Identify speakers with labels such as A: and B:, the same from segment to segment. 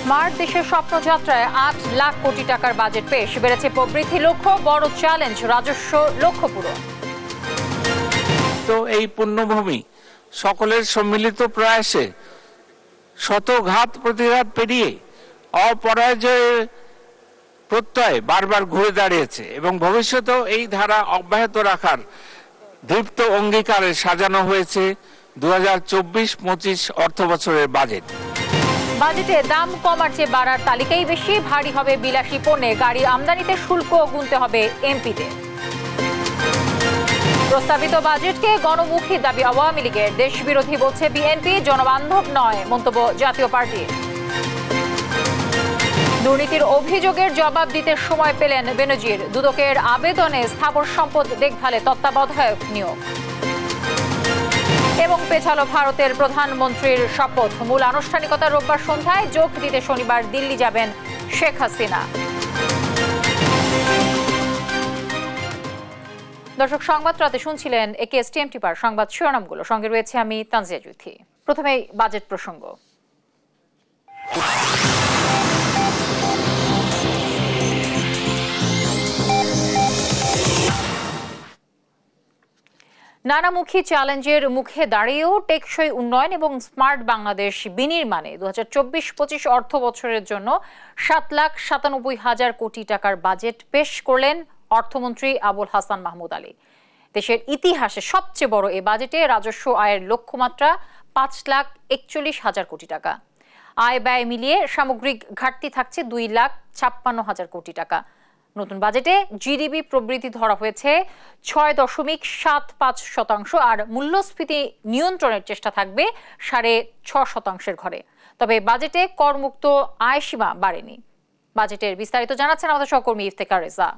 A: Smart দেশের স্বপ্নযাত্রায় ৮ লাখ কোটি টাকার বাজেট পেশ, বেড়েছে প্রবৃদ্ধি লক্ষ্য, বড় চ্যালেঞ্জ রাজস্ব লক্ষ্য পূরণ।
B: তো এই পুণ্যভূমি সকলের সম্মিলিত প্রয়াসে শত ঘাত প্রতিঘাত পেরিয়ে অপরাজয়ের প্রত্যয় বারবার ঘুরে দাঁড়িয়েছে এবং ভবিষ্যতেও এই ধারা অব্যাহত রাখার দীপ্ত অঙ্গীকারে সাজানো হয়েছে 2024-25 অর্থবছরের বাজেট।
A: বাজেটে দাম কমার চেয়ে বাড়ার তালিকাই বেশি, ভারী হবে বিলাসী পণ্যে, গাড়ি আমদানিতে শুল্ক গুনতে হবে এমপিদের। প্রস্তাবিত বাজেটকে গণমুখী দাবি আওয়ামী লীগের, দেশবিরোধী বলছে বিএনপি, জনবান্ধব নয় মন্তব্য জাতীয় পার্টির। দুর্নীতির অভিযোগের জবাব দিতে সময় পেলেন বেনজির, দুদকের আবেদনে স্থাবর সম্পদ দেখভালে তত্ত্বাবধায়ক নিয়োগ। এবং পেছালো ভারতের প্রধানমন্ত্রীর শপথ, মূল আনুষ্ঠানিকতা রোববার সন্ধ্যায়, যোগ দিতে শনিবার দিল্লি যাবেন শেখ হাসিনা। দর্শক, সংবাদ রাতে শুনছিলেন একেএসটিএম টিপার সংবাদ শিরোনামগুলো, সঙ্গে রয়েছে আমি তানজিয়া জুথি। প্রথমেই বাজেট প্রসঙ্গ। নানামুখী চ্যালেঞ্জের মুখে দাঁড়িয়েও টেকসই উন্নয়ন এবং স্মার্ট বাংলাদেশ বিনির্মাণে 2024-25 অর্থ বছরের জন্য 7,97,000 কোটি টাকার বাজেট পেশ করলেন অর্থমন্ত্রী আবুল হাসান মাহমুদ আলী। দেশের ইতিহাসে সবচেয়ে বড় এ বাজেটে রাজস্ব আয়ের লক্ষ্যমাত্রা 5,41,000 কোটি টাকা। আয় ব্যয় মিলিয়ে সামগ্রিক ঘাটতি থাকছে 2,56,000 কোটি টাকা। নতুন বাজেটে জিডিপি প্রবৃদ্ধি ধরা হয়েছে 6.75%, আর মূল্যস্ফীতি নিয়ন্ত্রণের চেষ্টা থাকবে 6.5% ঘরে। তবে বাজেটে করমুক্ত আয় সীমা বাড়েনি। বাজেটের বিস্তারিত জানাচ্ছেন আমাদের সহকর্মী ইফতেখার রেজা।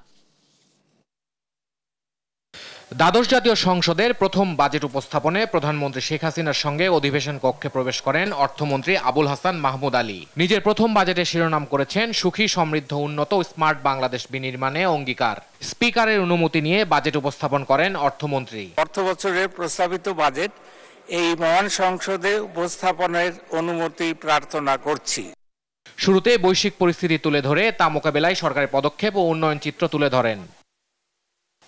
C: দ্বাদশ জাতীয় সংসদের প্রথম বাজেট উপস্থাপনে প্রধানমন্ত্রী শেখ হাসিনার সঙ্গে অধিবেশন কক্ষে প্রবেশ করেন অর্থমন্ত্রী আবুল হাসান মাহমুদ আলী। নিজের প্রথম বাজেটের শিরোনাম করেছেন সুখী, সমৃদ্ধ, উন্নত, স্মার্ট বাংলাদেশ বিনির্মাণে অঙ্গীকার। স্পিকারের অনুমতি নিয়ে বাজেট উপস্থাপন করেন অর্থমন্ত্রী।
B: অর্থবছরের প্রস্তাবিত বাজেট এই মহান সংসদে উপস্থাপনের অনুমতি প্রার্থনা করছি।
C: শুরুতে বৈশ্বিক পরিস্থিতি তুলে ধরে তা মোকাবেলায় সরকারের পদক্ষেপ ও উন্নয়ন চিত্র তুলে ধরেন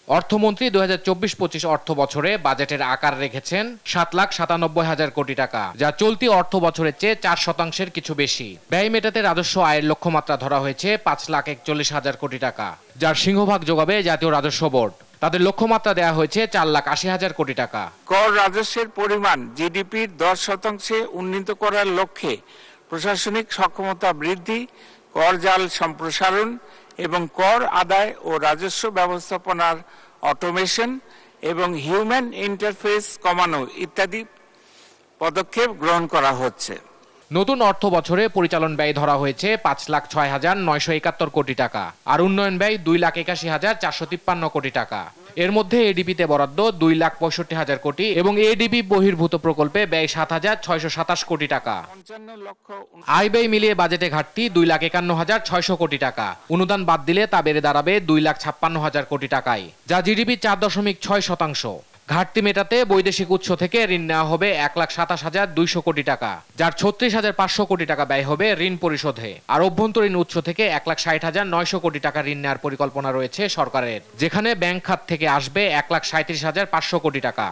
C: অর্থমন্ত্রী। 2024-25 অর্থ বছরে বাজেটের আকার রেখেছেন 7,97,000 কোটি টাকা, যা চলতি অর্থ বছরের চেয়ে 4% কিছু বেশি। ব্যয় মেটাতে রাজস্ব আয়ের লক্ষ্যমাত্রা ধরা হয়েছে 5,41,000 কোটি টাকা, যার সিংহভাগ যোগাবে জাতীয় রাজস্ব বোর্ড। তাদের লক্ষ্যমাত্রা দেওয়া হয়েছে 4,80,000 কোটি টাকা।
B: কর রাজস্বের পরিমাণ জিডিপির 10% উন্নীত করার লক্ষ্যে প্রশাসনিক সক্ষমতা বৃদ্ধি, কর জাল সম্প্রসারণ এবং কর আদায় ও রাজস্ব ব্যবস্থাপনার অটোমেশন এবং হিউম্যান ইন্টারফেস কমানো ইত্যাদি পদক্ষেপ গ্রহণ করা হচ্ছে।
C: নতুন অর্থ বছরে পরিচালন ব্যয় ধরা হয়েছে 5,06,971 কোটি টাকা, আর উন্নয়ন ব্যয় 2,81,453 কোটি টাকা। এর মধ্যে এডিপিতে বরাদ্দ 2,65,000 কোটি এবং এডিপি বহির্ভূত প্রকল্পে ব্যয় 7,627 কোটি টাকা। আয় ব্যয় মিলিয়ে বাজেটে ঘাটতি 2,51,600 কোটি টাকা। অনুদান বাদ দিলে তা বেড়ে দাঁড়াবে 2,56,000 কোটি টাকায়, যা জিডিপি 4.6%। ঘাটতি মেটাতে বৈদেশিক উৎস থেকে ঋণ নেওয়া হবে 1,27,200 কোটি টাকা, যার 36,500 কোটি টাকা ব্যয় হবে ঋণ পরিশোধে। আর অভ্যন্তরীণ উৎস থেকে 1,60,900 কোটি টাকা ঋণ নেওয়ার পরিকল্পনা রয়েছে সরকারের, যেখানে ব্যাংক খাত থেকে আসবে 1,37,500 কোটি টাকা।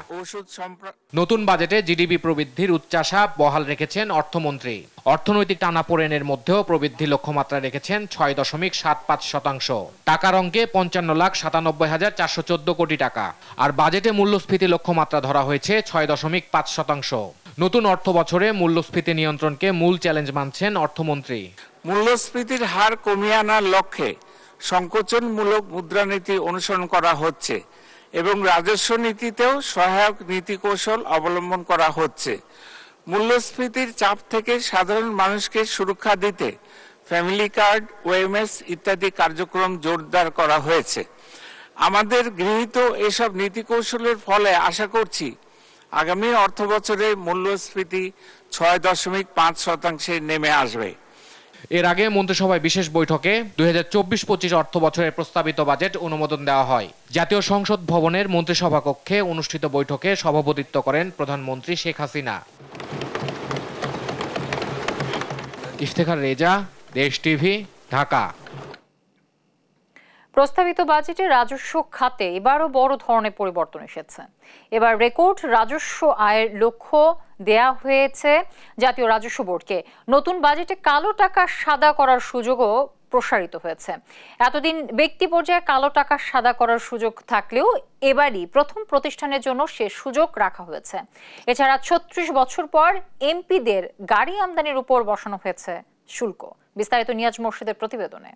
C: নতুন বাজেটে জিডিপি প্রবৃদ্ধির উচ্চাশা বহাল রেখেছেন অর্থমন্ত্রী। অর্থনৈতিক টানাপোড়েনের মধ্যেও প্রবৃদ্ধি লক্ষ্যমাত্রা রেখেছেন 6.75%। টাকার অঙ্কে 55,97,414 কোটি টাকা। আর বাজেটে মূল্যস্ফীতি লক্ষ্যমাত্রা ধরা হয়েছে 6.5%। নতুন অর্থ বছরে মূল্যস্ফীতি নিয়ন্ত্রণকে মূল চ্যালেঞ্জ মানছেন অর্থমন্ত্রী।
B: মূল্যস্ফীতির হার কমিয়ে আনার লক্ষ্যে সংকোচনমূলক মুদ্রানীতি অনুসরণ করা হচ্ছে এবং রাজস্ব নীতিতেও সহায়ক নীতি কৌশল অবলম্বন করা হচ্ছে। মূল্যস্ফীতির চাপ থেকে সাধারণ মানুষকে সুরক্ষা দিতে ফ্যামিলি কার্ড, ওএমএস ইত্যাদি কার্যক্রম জোরদার করা হয়েছে। আমাদের গৃহীত এসব নীতি কৌশলের ফলে আশা করছি আগামী অর্থ বছরে মূল্যস্ফীতি 6.5% নেমে আসবে।
C: এর আগে মন্ত্রিসভায় বিশেষ বৈঠকে 2024-25 অর্থ বছরের প্রস্তাবিত বাজেট অনুমোদন দেওয়া হয়। জাতীয় সংসদ ভবনের মন্ত্রিসভা কক্ষে অনুষ্ঠিত বৈঠকে সভাপতিত্ব করেন প্রধানমন্ত্রী শেখ হাসিনা। ইফতেখার রেজা, দেশ টিভি, ঢাকা।
A: প্রস্তাবিত বাজেটে রাজস্ব খাতে এবারও বড় ধরনের পরিবর্তন এসেছে। এবার রেকর্ড রাজস্ব আয়ের লক্ষ্য দেয়া হয়েছে জাতীয় রাজস্ব বোর্ডকে। নতুন বাজেটে কালো টাকা সাদা করার সুযোগও প্রসারিত হয়েছে। এতদিন ব্যক্তি পর্যায়ে কালো টাকা সাদা করার সুযোগ থাকলেও এবারই প্রথম প্রতিষ্ঠানের জন্য সে সুযোগ রাখা হয়েছে। এছাড়া ৩৬ বছর পর এমপিদের গাড়ি আমদানির উপর বসানো হয়েছে শুল্ক। বিস্তারিত নিয়াজ মোর্শেদের প্রতিবেদনে।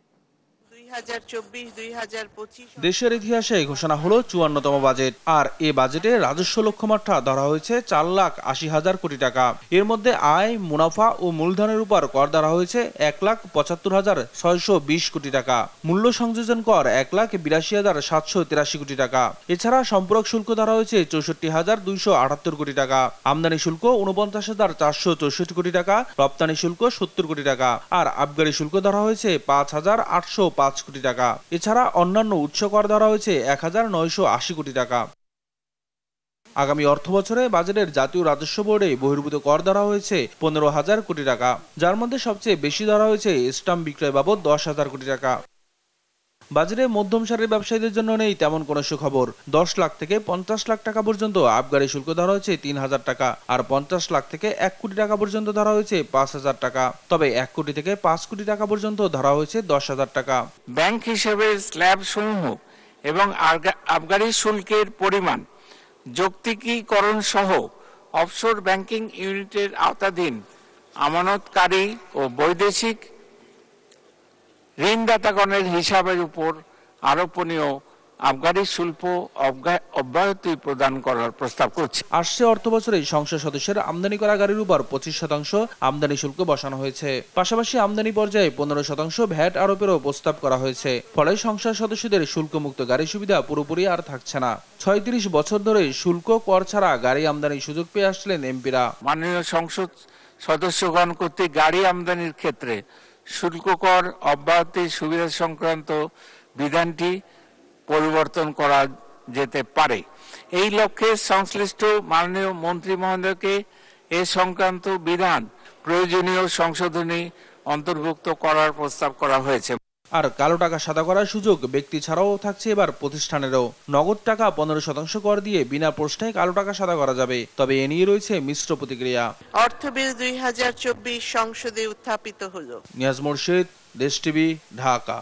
D: দেশের ইতিহাসে ঘোষণা হলো ৫৪তম বাজেট। আর এ বাজেটে রাজস্ব লক্ষ্যমাত্রা ধরা হয়েছে ৪,৮০,০০০ কোটি টাকা। এর মধ্যে আয়, মুনাফা ও মূলধনের উপর কর ধরা হয়েছে ১,৭৫,৬২০ কোটি টাকা। মূল্য সংযোজন কর ১,৮২,৭৮৩ কোটি টাকা। এছাড়া সম্পূরক শুল্ক ধরা হয়েছে ৬৪,২৭৮ কোটি টাকা। আমদানি শুল্ক ৪৯,৪৬৪ কোটি টাকা। রপ্তানি শুল্ক ৭০ কোটি টাকা। আর আবগারি শুল্ক ধরা হয়েছে ৫,৮০৫ কোটি টাকা। এছাড়া অন্যান্য উৎস কর ধরা হয়েছে ১,৯৮০ কোটি টাকা। আগামী অর্থ বছরে বাজেটের জাতীয় রাজস্ব বোর্ডে বহির্ভূত কর ধরা হয়েছে ১৫,০০০ কোটি টাকা, যার মধ্যে সবচেয়ে বেশি ধরা হয়েছে স্টাম্প বিক্রয় বাবদ ১০,০০০ কোটি টাকা। বাজারে মধ্যম সারির ব্যবসায়ীদের জন্য নেই তেমন কোনো সুখবর। ১০ লাখ থেকে ৫০ লাখ টাকা পর্যন্ত আবগারি শুল্ক ধরা হয়েছে ৩,০০০ টাকা, আর ৫০ লাখ থেকে ১ কোটি টাকা পর্যন্ত ধরা হয়েছে ৫,০০০ টাকা। তবে ১ কোটি থেকে ৫ কোটি টাকা পর্যন্ত ধরা হয়েছে ১০,০০০ টাকা।
B: ব্যাংক হিসেবে স্ল্যাব সমূহ এবং আবগারি শুল্কের পরিমাণ যৌক্তিকীকরণ সহ অফশোর ব্যাংকিং ইউনিটের আওতাধীন আমানতকারী ও বৈদেশিক ঋণদাতাগণের হিসাবের উপর আরোপনীয় আবগারি শুল্ক অব্যাহতি প্রদান করার প্রস্তাব করছে।
D: আসছে অর্থ বছরে সংসদ সদস্যের আমদানি করা গাড়ির উপর ২৫% আমদানি শুল্ক বসানো হয়েছে। পাশাপাশি আমদানি পর্যায়ে ১৫% ভ্যাট আরোপেরও প্রস্তাব করা হয়েছে। ফলে সংসদ সদস্যদের শুল্কমুক্ত গাড়ি সুবিধা পুরোপুরি আর থাকছে না। ৩৬ বছর ধরে শুল্ক কর ছাড়া গাড়ি আমদানির সুযোগ পেয়ে আসছিলেন এমপিরা।
B: মাননীয় সংসদ সদস্যগণ কর্তৃক গাড়ি আমদানির ক্ষেত্রে শুল্ক কর অব্যাহতির সুবিধা সংক্রান্ত বিধানটি পরিবর্তন করা যেতে পারে। এই লক্ষ্যে সংশ্লিষ্ট মাননীয় মন্ত্রী মহোদয়কে এ সংক্রান্ত বিধান প্রয়োজনীয় সংশোধনী অন্তর্ভুক্ত করার প্রস্তাব করা হয়েছে।
D: আর কালো টাকা সাদা করার সুযোগ ব্যক্তি ছাড়াও থাকছে এবার প্রতিষ্ঠানেরও। নগদ টাকা ১৫% কর দিয়ে বিনা প্রশ্নে কালো টাকা সাদা করা যাবে। তবে এ নিয়ে রয়েছে মিশ্র প্রতিক্রিয়া।
E: অর্থ বিল ২০২৪ সংসদে উত্থাপিত হলো।
D: নিয়াজ মোর্শেদ, দেশ টিভি, ঢাকা।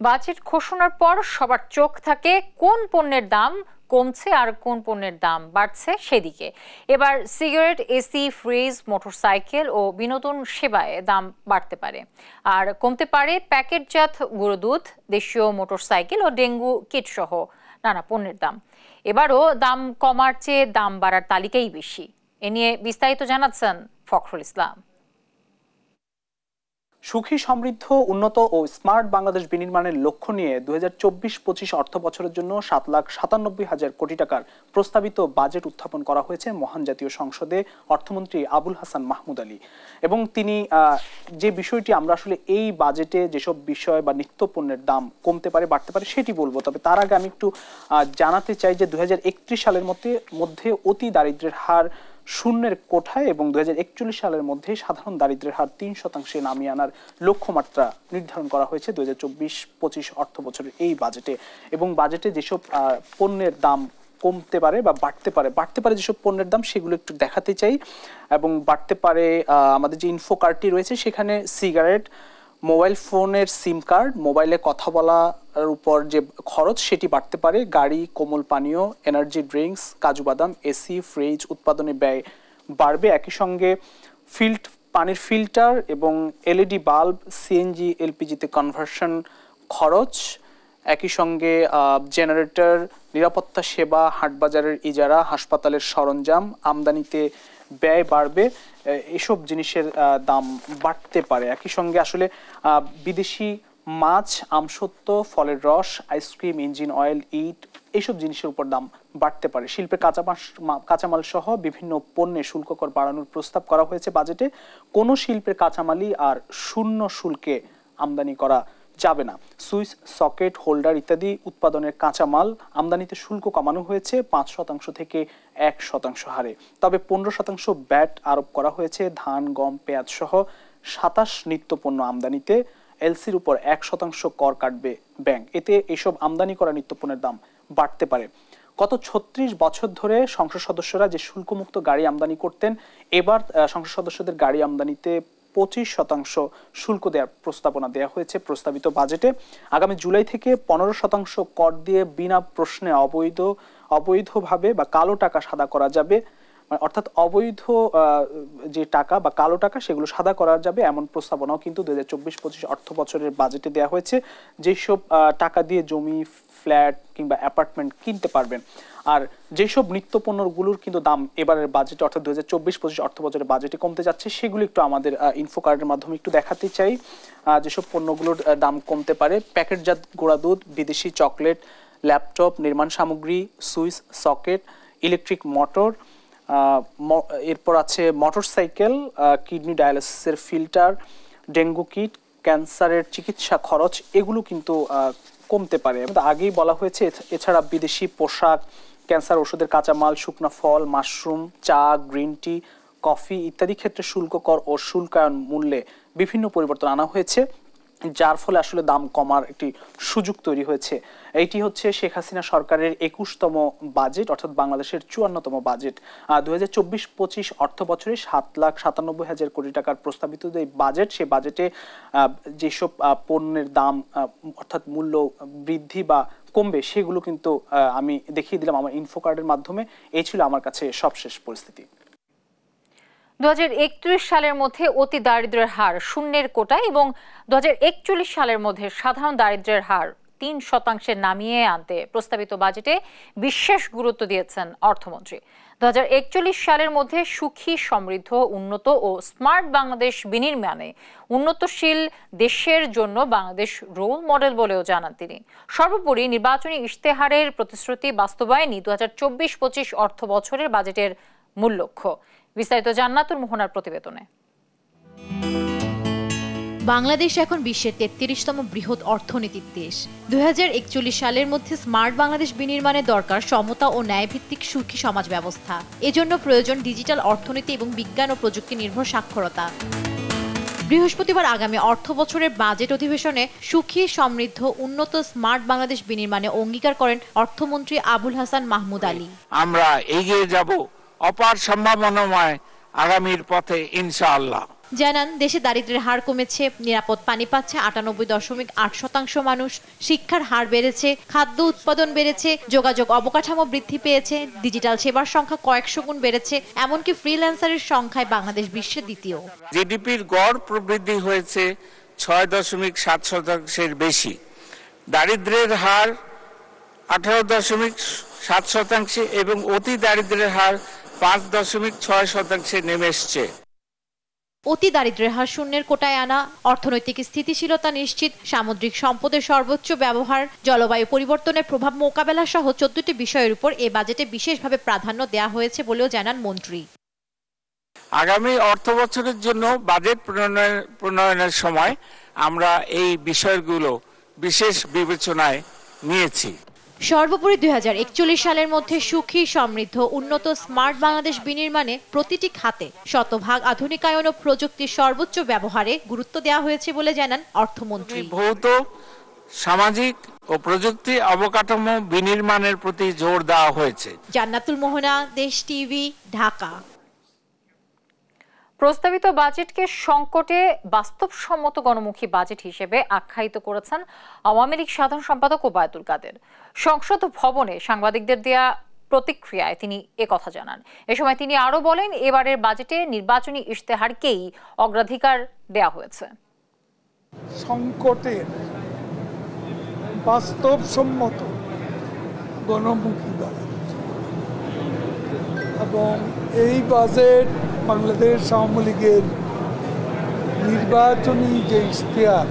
A: বাজেট ঘোষণার পর সবার চোখ থাকে কোন পণ্যের দাম কমছে আর কোন পণ্যের দাম বাড়ছে সেদিকে। এবার সিগারেট, এসি, ফ্রিজ, মোটরসাইকেল ও বিনোদন সেবায় দাম বাড়তে পারে, আর কমতে পারে প্যাকেটজাত গুঁড়ো দুধ, দেশীয় মোটরসাইকেল ও ডেঙ্গু কিট সহ নানা পণ্যের দাম। এবারও দাম কমার চেয়ে দাম বাড়ার তালিকাই বেশি। এ নিয়ে বিস্তারিত জানাচ্ছেন ফখরুল ইসলাম।
F: সুখী, সমৃদ্ধ, উন্নত ও স্মার্ট বাংলাদেশ বিনির্মাণের লক্ষ্য নিয়ে ২০২৪-২৫ অর্থ বছরের জন্য ৭,৯৭,০০০ কোটি টাকার প্রস্তাবিত বাজেট উত্থাপন করা হয়েছে মহান জাতীয় সংসদে অর্থমন্ত্রী আবুল হাসান মাহমুদ আলী। এবং তিনি যে বিষয়টি আমরা আসলে এই বাজেটে যেসব বিষয় বা নিত্য পণ্যের দাম কমতে পারে বাড়তে পারে সেটি বলবো। তবে তার আগে আমি একটু জানাতে চাই যে ২০৩১ সালের মধ্যে অতি দারিদ্র্যের হার শূন্যের কোঠায় এবং ২০৪১ সালের মধ্যে সাধারণ দারিদ্র্যের হার ৩% নামিয়ে আনার লক্ষ্যমাত্রা নির্ধারণ করা হয়েছে ২০২৪-২৫ অর্থ বছরের এই বাজেটে। এবং বাজেটে যেসব পণ্যের দাম কমতে পারে বা বাড়তে পারে যেসব পণ্যের দাম সেগুলো একটু দেখাতে চাই। এবং বাড়তে পারে আমাদের যে ইনফো কার্ডটি রয়েছে সেখানে সিগারেট, মোবাইল ফোনের সিম কার্ড, মোবাইলে কথা বলার উপর যে খরচ সেটি বাড়তে পারে, গাড়ি, কোমল পানীয়, এনার্জি ড্রিঙ্কস, কাজু বাদাম, এসি, ফ্রিজ উৎপাদনে ব্যয় বাড়বে। একই সঙ্গে পানির ফিল্টার এবং এলইডি বাল্ব, সিএনজি এলপিজিতে কনভার্সন খরচ, একই সঙ্গে জেনারেটর, নিরাপত্তা সেবা, হাটবাজারের ইজারা, হাসপাতালের সরঞ্জাম আমদানিতে ব্যয় বাড়বে। এসব জিনিসের দাম বাড়তে পারে। একই সঙ্গে আসলে বিদেশি মাছ, আমসত্ত্ব, ফলের রস, আইসক্রিম, ইঞ্জিন অয়েল, ইট এইসব জিনিসের উপর দাম বাড়তে পারে। শিল্পের কাঁচামাল সহ বিভিন্ন পণ্যে শুল্ক কর বাড়ানোর প্রস্তাব করা হয়েছে বাজেটে। কোনো শিল্পের কাঁচামালই আর শূন্য শুল্কে আমদানি করা যাবে না। সুইচ, সকেট, হোল্ডার ইত্যাদি উৎপাদনের কাঁচামাল আমদানিতে শুল্ক কমানো হয়েছে ৫% থেকে ১% হারে। তবে ১৫% ব্যাট আরোপ করা হয়েছে ধান, গম, পেঁয়াজ সহ 27 নিত্যপণ্য আমদানিতে এলসির উপর 1% কর কাটবে ব্যাংক। এতে এইসব আমদানি করা নিত্যপণ্যের দাম বাড়তে পারে। গত 36 বছর ধরে সংসদ সদস্যরা যে শুল্কমুক্ত গাড়ি আমদানি করতেন, এবার সংসদ সদস্যদের গাড়ি আমদানিতে 25% শুল্ক দেওয়ার প্রস্তাবনা দেওয়া হয়েছে প্রস্তাবিত বাজেটে। আগামী জুলাই থেকে 15% কর দিয়ে বিনা প্রশ্নে অবৈধভাবে বা কালো টাকা সাদা করা যাবে, অর্থাৎ অবৈধ যে টাকা বা কালো টাকা সেগুলো সাদা করা যাবে, এমন প্রস্তাবনাও কিন্তু 2024-25 অর্থ বছরের বাজেটে দেওয়া হয়েছে। যেসব টাকা দিয়ে জমি, ফ্ল্যাট কিংবা অ্যাপার্টমেন্ট কিনতে পারবেন। আর যেসব নিত্যপণ্যগুলোর কিন্তু দাম এবারের বাজেটে অর্থাৎ 2024-25 অর্থ বছরের বাজেটে কমতে যাচ্ছে, সেগুলো একটু আমাদের ইনফো কার্ডের মাধ্যমে একটু দেখাতে চাই। যেসব পণ্যগুলোর দাম কমতে পারে: প্যাকেটজাত গুঁড়া দুধ, বিদেশি চকলেট, ল্যাপটপ, নির্মাণ সামগ্রী, সুইচ সকেট, ইলেকট্রিক মোটর, এরপর আছে মোটরসাইকেল, কিডনি ডায়ালিসিসের ফিল্টার, ডেঙ্গু কিট, ক্যান্সারের চিকিৎসা খরচ, এগুলো কিন্তু কমতে পারে। আগেই বলা হয়েছে। এছাড়া বিদেশি পোশাক, ক্যান্সার ওষুধের কাঁচামাল, শুকনো ফল, মাশরুম, চা, গ্রিন টি, কফি ইত্যাদি ক্ষেত্রে শুল্ক কর ও শুল্কায়ন মূল্যে বিভিন্ন পরিবর্তন আনা হয়েছে, যার ফলে আসলে দাম কমার একটি সুযোগ তৈরি হয়েছে। এইটি হচ্ছে শেখ হাসিনা সরকারের 21তম বাজেট, অর্থাৎ বাংলাদেশের 54তম বাজেট। 2024-25 অর্থ বছরে 7,97,000 কোটি টাকার প্রস্তাবিত যে বাজেট, সেই বাজেটে যেসব পণ্যের দাম অর্থাৎ মূল্য বৃদ্ধি বা কমবে, সেগুলো কিন্তু আমি দেখিয়ে দিলাম আমার ইনফো কার্ডের মাধ্যমে। এই ছিল আমার কাছে সবশেষ পরিস্থিতি।
A: 2031 সালের মধ্যে অতি দারিদ্র্যের হার শূন্যের কোটায় এবং 2041 সালের মধ্যে সাধারণ দারিদ্র্যের হার 3% নামিয়ে আনতে প্রস্তাবিত বাজেটে বিশেষ গুরুত্ব দিয়েছেন অর্থমন্ত্রী। 2041 সালের মধ্যে সুখী, সমৃদ্ধ, উন্নত ও স্মার্ট বাংলাদেশ বিনির্মাণে উন্নতশীল দেশের জন্য বাংলাদেশ রোল মডেল বলেও জানান তিনি। সর্বোপরি নির্বাচনী ইশতেহারের প্রতিশ্রুতি বাস্তবায়নই 2024-25 অর্থ বছরের বাজেটের মূল লক্ষ্য। বিস্তারিত জান্নাতুল মোহনার প্রতিবেদনে।
G: বাংলাদেশ এখন বিশ্বের 33তম বৃহৎ অর্থনীতির দেশ। 2041 সালের মধ্যে স্মার্ট বাংলাদেশ বিনির্মাণে দরকার সমতা ও ন্যায়ভিত্তিক সুখী সমাজ ব্যবস্থা। এজন্য প্রয়োজন ডিজিটাল অর্থনীতি এবং বিজ্ঞান ও প্রযুক্তি নির্ভর সাক্ষরতা। বৃহস্পতিবার আগামী অর্থ বছরের বাজেট অধিবেশনে সুখী, সমৃদ্ধ, উন্নত, স্মার্ট বাংলাদেশ বিনির্মাণে অঙ্গীকার করেন অর্থমন্ত্রী আবুল হাসান মাহমুদ আলী।
B: আমরা এগিয়ে যাব অপার সম্ভাবনাময় আগামীর পথে ইনশাআল্লাহ।
G: জানান, দেশে দারিদ্র্যের হার কমেছে, নিরাপদ পানি পাচ্ছে 98.8% মানুষ, শিক্ষার হার বেড়েছে, খাদ্য উৎপাদন বেড়েছে, যোগাযোগ অবকাঠামো বৃদ্ধি পেয়েছে, ডিজিটাল সেবার সংখ্যা কয়েকশো গুণ বেড়েছে, এমনকি ফ্রিল্যান্সারের সংখ্যায় বাংলাদেশ বিশ্বে দ্বিতীয়।
B: জিডিপির গড় প্রবৃদ্ধি হয়েছে 6.7% বেশি। দারিদ্র্যের হার 18.7% এবং অতি দারিদ্র্যের হার 5.6% নেমে এসছে।
G: অতি দারিদ্র্যের হার শূন্যের কোটায় আনা, অর্থনৈতিক স্থিতিশীলতা নিশ্চিত, সামুদ্রিক সম্পদের সর্বোচ্চ ব্যবহার, জলবায়ু পরিবর্তনের প্রভাব মোকাবেলা সহ 14টি বিষয়ের উপর এ বাজেটে বিশেষভাবে প্রাধান্য দেওয়া হয়েছে বলেও জানান মন্ত্রী।
B: আগামী অর্থ বছরের জন্য বাজেট প্রণয়নের সময় আমরা এই বিষয়গুলো বিশেষ বিবেচনায় নিয়েছি।
G: সর্বোপরি 2041 সালের মধ্যে সুখী, সমৃদ্ধ, উন্নত, স্মার্ট বাংলাদেশ বিনির্মাণে প্রতিটি খাতে শতভাগ আধুনিকায়ন ও প্রযুক্তির সর্বোচ্চ ব্যবহারে গুরুত্ব দেওয়া হয়েছে বলে জানান অর্থমন্ত্রী।
B: ভৌত, সামাজিক ও প্রযুক্তি অবকাঠামো বিনির্মাণের প্রতি জোর দেওয়া হয়েছে।
G: জান্নাতুল মোহনা, দেশ টিভি, ঢাকা।
A: প্রস্তাবিত বাজেটকে সংকটে বাস্তবসম্মত গণমুখী বাজেট হিসেবে আখ্যায়িত করেছেন আওয়ামী লীগ সাধারণ সম্পাদক ওবায়দুল কাদের। সংসদ ভবনে সাংবাদিকদের দেয়া প্রতিক্রিয়ায় তিনি একথা জানান। এ সময় তিনি আরো বলেন, এবারের বাজেটে নির্বাচনী ইশতেহারকেই অগ্রাধিকার দেয়া হয়েছে।
H: সংকটে বাস্তবসম্মত গণমুখী বাজেট এবং এই বাজেট বাংলাদেশ আওয়ামী লীগের নির্বাচনী যে ইশতেহার,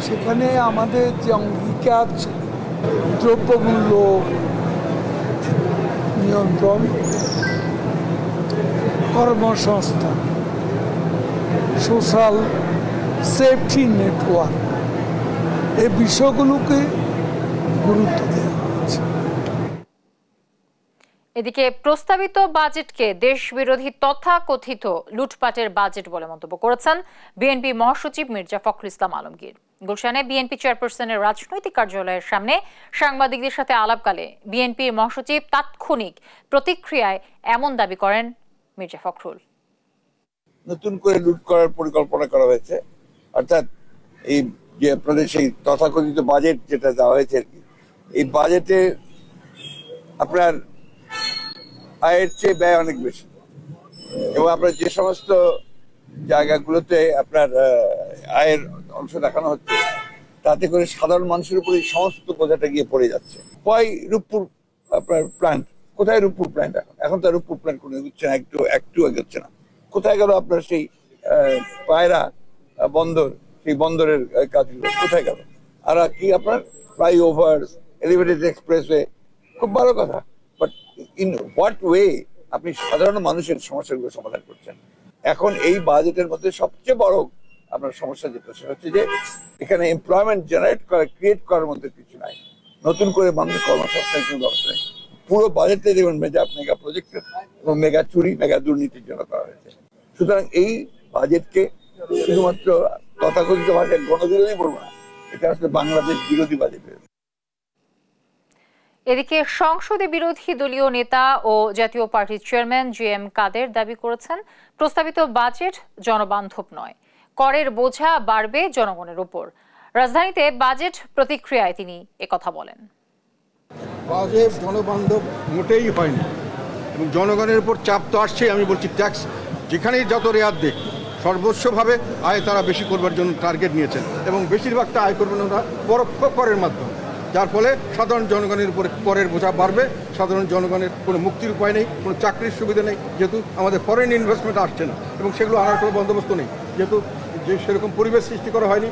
H: সেখানে আমাদের যে অঙ্গীকার ছিল দ্রব্যমূল্য নিয়ন্ত্রণ, কর্মসংস্থান, সোশ্যাল সেফটি নেটওয়ার্ক, এই বিষয়গুলোকে গুরুত্ব দেওয়া হয়েছে।
A: এদিকে প্রস্তাবিত বাজেটকে দেশ বিরোধী তথাকথিত লুটপাটের বাজেট বলে মন্তব্য করেছেন বিএনপি মহাসচিব মির্জা ফখরুল ইসলাম আলমগীর। গুলশানে বিএনপি চেয়ারপারসনের রাজনৈতিক কার্যালয়ের সামনে সাংবাদিকদের সাথে আলাপকালে বিএনপির মহাসচিব তাৎক্ষণিক প্রতিক্রিয়ায় এমন দাবি করেন মির্জা ফখরুল।
I: নতুন করে লুট করার পরিকল্পনা করা হয়েছে, অর্থাৎ এই যে আপনাদের সেই তথাকথিত বাজেট যেটা দেওয়া হয়েছে আর কি, এই বাজেটে আপনার আয়ের চেয়ে ব্যয় অনেক বেশি, এবং আপনার যে সমস্ত জায়গাগুলোতে আপনার আয়ের অংশ দেখানো হচ্ছে তাতে করে সাধারণ মানুষের উপরে সমস্ত বোঝাটা গিয়ে পড়ে যাচ্ছে। রূপপুর আপনার প্ল্যান্ট, কোথায় রূপপুর প্ল্যান্ট? এখন তো রূপপুর প্ল্যান্ট কোনো এগোচ্ছে না, একটু এগোচ্ছে না। কোথায় গেল আপনার সেই পায়রা বন্দর, সেই বন্দরের কাজগুলো কোথায় গেল? আর কি আপনার ফ্লাইওভার, এলিভেটেড এক্সপ্রেসওয়ে, খুব ভালো কথা, বাট ইন হোয়াট ওয়ে আপনি সাধারণ মানুষের সমস্যাগুলো সমাধান করছেন? এখন এই বাজেটের মধ্যে সবচেয়ে বড় আপনার সমস্যা যেটা, সেটা হচ্ছে যে এখানে এমপ্লয়মেন্ট জেনারেট করা, ক্রিয়েট করার মধ্যে কিছু নাই, নতুন করে মানুষের কর্মসংস্থানের কোনো ব্যবস্থা নেই। পুরো বাজেটে দেখবেন মেগা প্রজেক্ট এবং মেগা চুরি, মেগা দুর্নীতির জন্য করা হয়েছে। সুতরাং এই বাজেটকে শুধুমাত্র তথাকথিত ভাষায় গণবিরোধী বলবো না, এটা আসলে বাংলাদেশ বিরোধী বাজেট।
A: এদিকে সংসদে বিরোধী দলীয় নেতা ও জাতীয় পার্টির চেয়ারম্যান জিএম কাদের দাবি করেছেন প্রস্তাবিত বাজেট জনবান্ধব নয়, করের বোঝা বাড়বে জনগণের উপর। রাজধানীতে বাজেট প্রতিক্রিয়ায় তিনি একথা বলেন।
J: বাজেট জনবান্ধব মোটেই হয়নি, এবং জনগণের উপর চাপ তো আসছে। আমি বলছি ট্যাক্স যেখানেই যত রেয়াত দেখ, সর্বস্বভাবে আয় তারা বেশি করবার জন্য টার্গেট নিয়েছেন, এবং বেশিরভাগটা আয় করবেন ওরা পরোক্ষ করের মাধ্যমে, যার ফলে সাধারণ জনগণের উপরে করের বোঝা বাড়বে। সাধারণ জনগণের কোনো মুক্তির উপায় নেই, কোনো চাকরির সুবিধা নেই, যেহেতু আমাদের ফরেন ইনভেস্টমেন্ট আসছে না, এবং সেগুলো আনার কোনো বন্দোবস্ত নেই, যেহেতু যে সেরকম পরিবেশ সৃষ্টি করা হয়নি।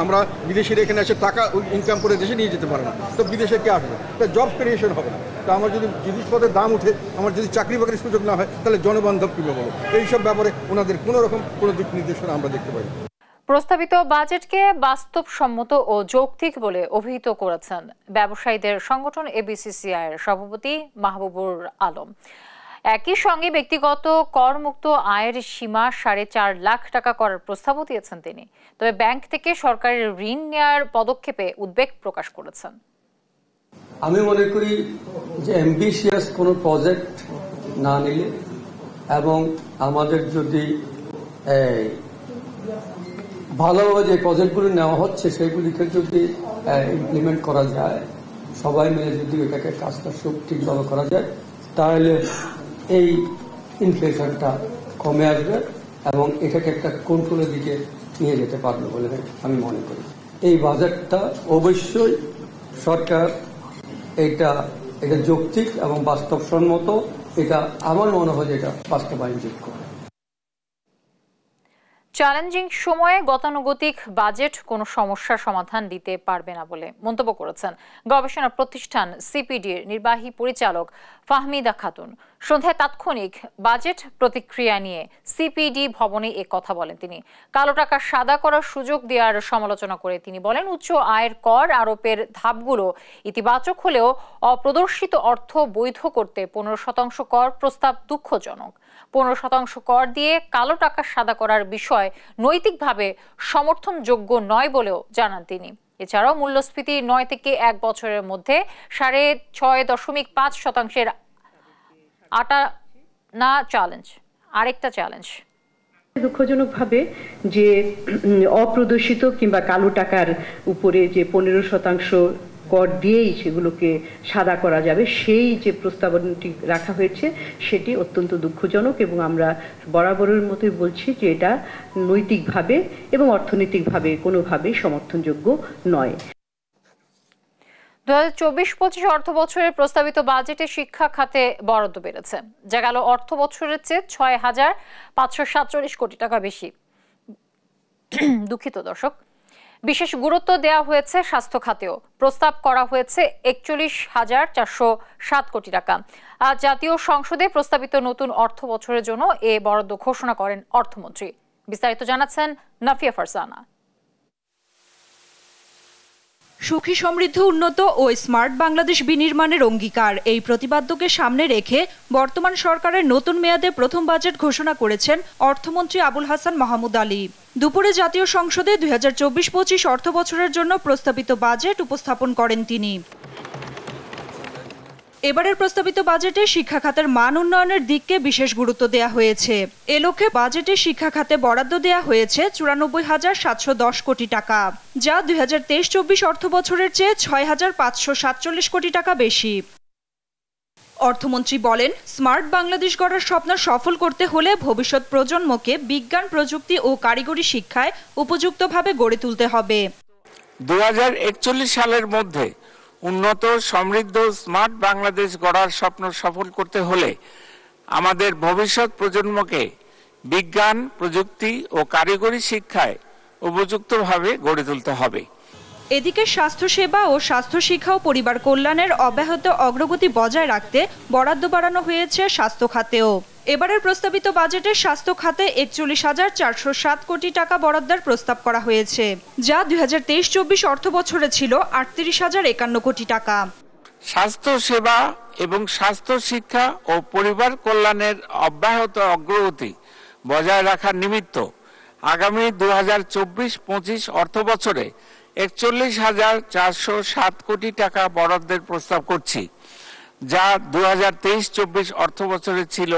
J: আমরা বিদেশিরা এখানে এসে টাকা ইনকাম করে দেশে নিয়ে যেতে পারে না, তো বিদেশে কে আসবে? তা জব ক্রিয়েশন হবে না। তা আমার যদি জিনিসপত্রের দাম উঠে, আমার যদি চাকরি বাকরির সুযোগ না হয়, তাহলে জনবান্ধব কীভাবে বলো? এইসব ব্যাপারে ওনাদের কোনো রকম কোনো দিক নির্দেশনা আমরা দেখতে পাই।
A: প্রস্তাবিত বাজেটকে বাস্তবসম্মত ও যৌক্তিক বলে অভিহিত করেছেন ব্যবসায়ীদের সংগঠন এবিসিসিআইয়ের সভাপতি মাহবুবুর আলম। একই সঙ্গে ব্যক্তিগত করমুক্ত আয়ের সীমা 4.5 লাখ টাকা করার প্রস্তাবও দিয়েছেন তিনি। তবে ব্যাংক থেকে সরকারের ঋণ নেওয়ার পদক্ষেপে উদ্বেগ প্রকাশ করেছেন।
K: আমি মনে করি যে অ্যাম্বিশিয়াস কোনো প্রজেক্ট না নিলে, এবং আমাদের যদি ভালোভাবে যে প্রজেক্টগুলি নেওয়া হচ্ছে সেগুলিকে যদি ইমপ্লিমেন্ট করা যায়, সবাই মিলে যদি এটাকে কাজটা ঠিকভাবে করা যায়, তাহলে এই ইনফ্লেশনটা কমে আসবে এবং এটাকে একটা কন্ট্রোলের দিকে নিয়ে যেতে পারবে বলে আমি মনে করি। এই বাজেটটা অবশ্যই সরকার এটা যৌক্তিক এবং বাস্তবসম্মত, এটা আমার মনে হয় যে এটা বাস্তবায়নযোগ্য।
A: চ্যালেঞ্জিং সময়ে গতানুগতিক বাজেট কোনো সমস্যার সমাধান দিতে পারবে না বলে মন্তব্য করেছেন গবেষণা প্রতিষ্ঠান সিপিডির নির্বাহী পরিচালক ফাহমিদা খাতুন। সন্ধ্যায় তাৎক্ষণিক বাজেট প্রতিক্রিয়া নিয়ে সিপিডি ভবনে এ কথা বলেন তিনি। কালো টাকা সাদা করার সুযোগ দেওয়ার সমালোচনা করে তিনি বলেন, উচ্চ আয়ের কর আরোপের ধাপগুলো ইতিবাচক হলেও অপ্রদর্শিত অর্থ বৈধ করতে 15% কর প্রস্তাব দুঃখজনক। 15% কর দিয়ে কালো টাকা সাদা করার বিষয় নৈতিকভাবে সমর্থনযোগ্য নয় বলেও জানান তিনি। এছাড়াও মূল্যস্ফীতি 9 থেকে 1 বছরের মধ্যে 6.5% আরেকটা চ্যালেঞ্জ।
L: দুঃখজনকভাবে যে অপ্রদর্শিত কিংবা কালো টাকার উপরে যে 15% কর দিয়েই সেগুলোকে সাদা করা যাবে, সেই যে প্রস্তাবনাটি রাখা হয়েছে সেটি অত্যন্ত দুঃখজনক, এবং আমরা বরাবরের মতোই বলছি যে এটা নৈতিকভাবে এবং অর্থনৈতিকভাবে কোনোভাবেই সমর্থনযোগ্য নয়।
A: 2024-25 অর্থ বছরের প্রস্তাবিত বাজেটে শিক্ষা খাতে বরাদ্দ বেড়েছে, যা গেল অর্থ বছরের চেয়ে 6,547 কোটি টাকা বেশি। দুঃখিত দর্শক। বিশেষ গুরুত্ব দেওয়া হয়েছে স্বাস্থ্য খাতেও। প্রস্তাব করা হয়েছে 41,407 কোটি টাকা। আজ জাতীয় সংসদে প্রস্তাবিত নতুন অর্থ বছরের জন্য এ বরাদ্দ ঘোষণা করেন অর্থমন্ত্রী। বিস্তারিত জানাচ্ছেন নাফিয়া ফারজানা।
M: সুখী সমৃদ্ধ উন্নত ও স্মার্ট বাংলাদেশ বিনির্মাণের অঙ্গীকার এই প্রতিপাদ্যকে সামনে রেখে বর্তমান সরকারের নতুন মেয়াদে প্রথম বাজেট ঘোষণা করেছেন অর্থমন্ত্রী আবুল হাসান মাহমুদ আলী। দুপুরে জাতীয় সংসদে 2024-25 অর্থ বছরের জন্য প্রস্তাবিত বাজেট উপস্থাপন করেন তিনি। এবারের প্রস্তাবিত বাজেটে শিক্ষা খাতের মান উন্নয়নের দিককে বিশেষ গুরুত্ব দেওয়া হয়েছে। এ লক্ষ্যে বাজেটে শিক্ষা খাতে বরাদ্দ দেওয়া হয়েছে 94,710 কোটি টাকা, যা 2023-24 অর্থ বছরের চেয়ে 6,547 কোটি টাকা বেশি। অর্থমন্ত্রী বলেন, স্মার্ট বাংলাদেশ গড়ার স্বপ্ন সফল করতে হলে ভবিষ্যৎ প্রজন্মকে বিজ্ঞান, প্রযুক্তি ও কারিগরি শিক্ষায় উপযুক্তভাবে গড়ে তুলতে হবে।
B: 2041 সালের মধ্যে উন্নত, সমৃদ্ধ, স্মার্ট বাংলাদেশ গড়ার স্বপ্ন সফল করতে হলে আমাদের ভবিষ্যৎ প্রজন্মকে বিজ্ঞান, প্রযুক্তি ও কারিগরি শিক্ষায় উপযুক্তভাবে গড়ে তুলতে হবে।
M: এদিকে স্বাস্থ্যসেবা ও স্বাস্থ্য শিক্ষা ও পরিবার কল্যাণের অব্যাহত অগ্রগতি বজায় রাখতে বরাদ্দ বাড়ানো হয়েছে স্বাস্থ্য খাতেও। এবারের প্রস্তাবিত বাজেটে স্বাস্থ্য খাতে 41,407 কোটি টাকা বরাদ্দের প্রস্তাব করা হয়েছে, যা 2023-24 অর্থ বছরে ছিল 38,051 কোটি টাকা।
B: স্বাস্থ্য সেবা এবং স্বাস্থ্য শিক্ষা ও পরিবার কল্যাণের অব্যাহত অগ্রগতি বজায় রাখার নিমিত্ত আগামী 2024-25 অর্থ বছরে 41,407 কোটি টাকা বরাদ্দের প্রস্তাব করছি, যা 2023-24 অর্থ বছরে ছিল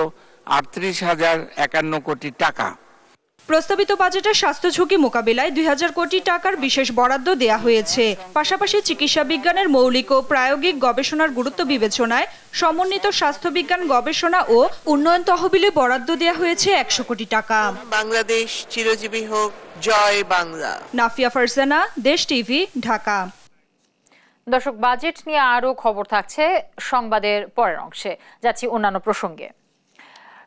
B: 38,051 কোটি টাকা।
M: প্রস্তাবিত বাজেটে স্বাস্থ্য ঝুঁকি মোকাবিলায় 2,000 কোটি টাকার বিশেষ বরাদ্দ দেয়া হয়েছে। পাশাপাশি চিকিৎসা বিজ্ঞানের মৌলিক ও প্রায়োগিক গবেষণার গুরুত্ব বিবেচনায় সমন্বিত স্বাস্থ্য বিজ্ঞান গবেষণা ও উন্নয়ন তহবিলে বরাদ্দ দেয়া হয়েছে 100 কোটি টাকা।
E: বাংলাদেশ চিরজীবী হোক, জয় বাংলা।
M: নাফিয়া ফারজানা, দেশ টিভি, ঢাকা।
A: দর্শক, বাজেট নিয়ে আরো খবর থাকছে সংবাদের পরের অংশে। যাচ্ছি অন্যান্য প্রসঙ্গে।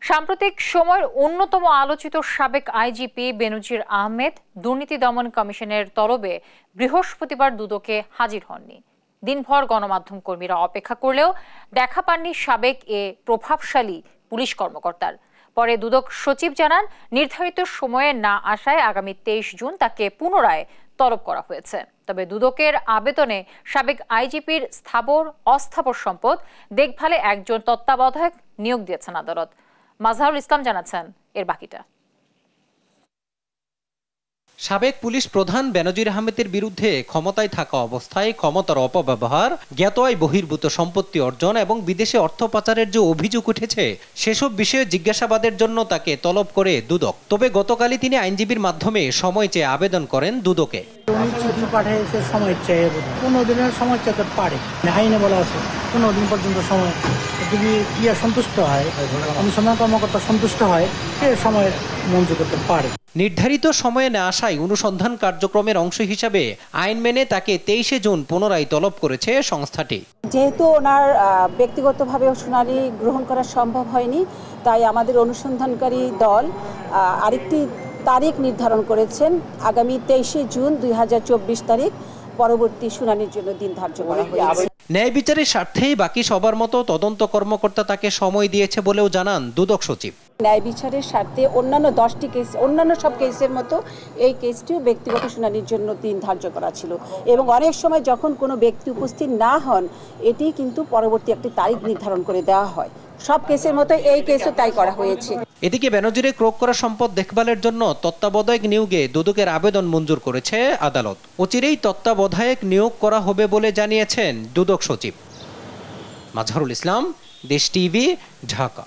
A: সাম্প্রতিক সময়ের অন্যতম আলোচিত সাবেক আইজিপি বেনজির আহমেদ দুর্নীতি দমন কমিশনের তরফে বৃহস্পতিবার দুদকে হাজির হননি। দিনভর গণমাধ্যম কর্মীরা অপেক্ষা করলেও দেখা পাননি সাবেক এ প্রভাবশালী পুলিশ কর্মকর্তার। পরে দুদক সচিব জানান, নির্ধারিত সময়ে না আসায় আগামী 23 জুন তাকে পুনরায় তলব করা হয়েছে। তবে দুদকের আবেদনে সাবেক আইজিপির স্থাবর অস্থাবর সম্পদ দেখভালে একজন তত্ত্বাবধায়ক নিয়োগ দিয়েছেন আদালত। মাজহারুল ইসলাম জানাচ্ছেন এর বাকিটা।
N: সাবেক পুলিশ প্রধান বেনজির আহমেদের বিরুদ্ধে ক্ষমতায় থাকা অবস্থায় ক্ষমতার অপব্যবহার, জ্ঞাত আয় বহির্ভূত সম্পত্তি অর্জন এবং বিদেশে অর্থ পাচারের যে অভিযোগ উঠেছে সেসব বিষয়ে জিজ্ঞাসাবাদের জন্য তাকে তলব করে দুদক। তবে গতকালই তিনি আইনজীবীর মাধ্যমে সময় চেয়ে আবেদন করেন দুদকে।
O: উনি চিঠি পাঠিয়েছে সময় চেয়ে, 15 দিনের সময় চাইতে পারে। আইনে বলা আছে 15 দিন পর্যন্ত সময়। যদি সন্তুষ্ট হয়, অনুসন্ধান কর্মকর্তা সন্তুষ্ট হয়, সে সময় মঞ্জুর করতে পারে।
N: নির্ধারিত সময়ে না আসায় অনুসন্ধান কার্যক্রমের অংশ হিসাবে আইন মেনে তাকে 23 জুন পুনরায় তলব করেছে সংস্থাটি।
P: যেহেতু ওনার ব্যক্তিগতভাবে শুনানি গ্রহণ করা সম্ভব হয়নি, তাই আমাদের অনুসন্ধানকারী দল আরেকটি তারিখ নির্ধারণ করেছেন। আগামী 23 জুন 2024 তারিখ পরবর্তী শুনানির জন্য দিন ধার্য করা হয়েছে।
N: ন্যায় বিচারের স্বার্থেই বাকি সবার মতো তদন্ত কর্মকর্তা তাকে সময় দিয়েছে বলেও জানান দুদক সচিব।
P: ন্যায় বিচারের স্বার্থে অন্যান্য 10টি কেস, অন্যান্য সব কেসের মতো এই কেসটিও ব্যক্তিগত শুনানির জন্য দিন ধার্য করা ছিল এবং অনেক সময় যখন কোনো ব্যক্তি উপস্থিত না হন, এটি কিন্তু পরবর্তী একটি তারিখ নির্ধারণ করে দেওয়া হয়। সব কেসের মতো এই কেসও তাই করা হয়েছে।
N: এদিকে বেনজিরে ক্রোক করা সম্পদ দেখভালের জন্য তত্ত্বাবধায়ক নিয়োগে দুদকের আবেদন মঞ্জুর করেছে আদালত। অচিরেই তত্ত্বাবধায়ক নিয়োগ করা হবে বলে জানিয়েছেন দুদক সচিব। মাজহারুল ইসলাম, দেশ টিভি, ঢাকা।